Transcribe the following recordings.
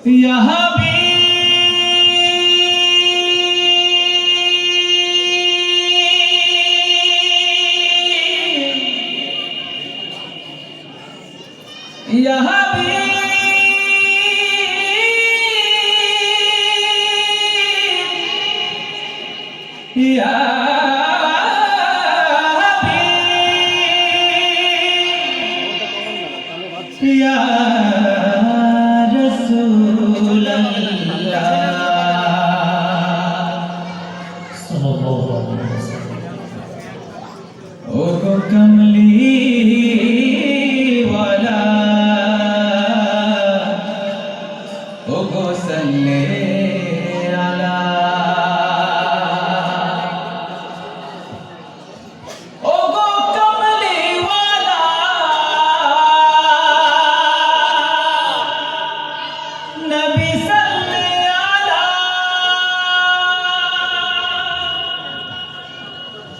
या हबीब या हबीब या या रसूल अल्लाह सल्लल्लाहु अलैहि वसल्लम। ओ गो कमली वाला ओ गो सल्ले अला ओ गो कमली वाला नबी सल्ले अला।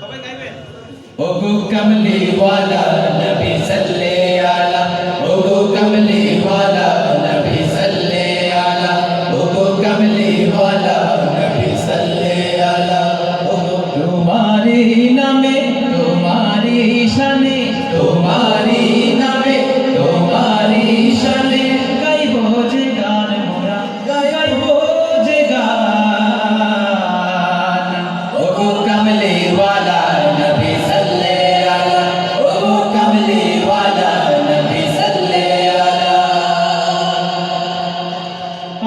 সবাই গাইবেন। ओ गो कमली वाला नबी सल्ले अला ओ गो कमली वाला नबी सल्ले अला ओ गो कमली वाला नबी सल्ले अला ओ गो तुम्हारी नामे तुम्हारी शाने तुम्हारी नामे तुम्हारी शाने गाइबो जे गान मोरा गाइबो जे गान ओ गो कमली वाला नबी सल्ले अला ओ गो कमली वाला नबी सल्ले अला। आ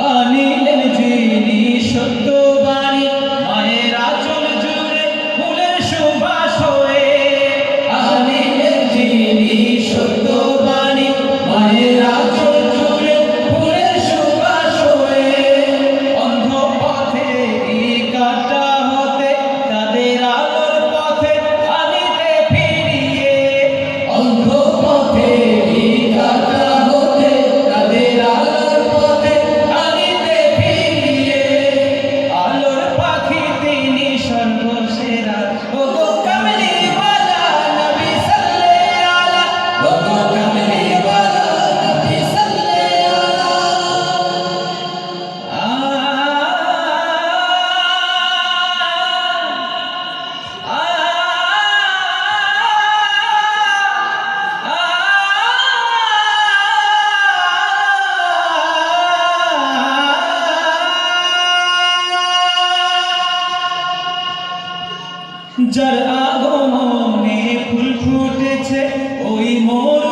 अनिलेन जिनी सत्य बाणी माয়ের আঁচল জুড়ে ফুলের সুবাস হয়ে अनिलेन जिनी सत्य बाणी माয়ের আঁচল জুড়ে ফুলের সুবাস হয়ে অন্ধ পথে কাটা হতে তাদের আলোর পথে আনিতে ফিরিয়ে অন্ধ পথে কাটা হতে তাদের আলোর পথে আনিতে ফিরিয়ে আলোর পাখি তিনি সর্বসেরা ও গো কমলি ওয়ালা নবী সাল্লে আলা ও গো কমলি ওয়ালা নবী সাল্লে আলা। যার আগমনে ফুল ফুটেছে ওই মোর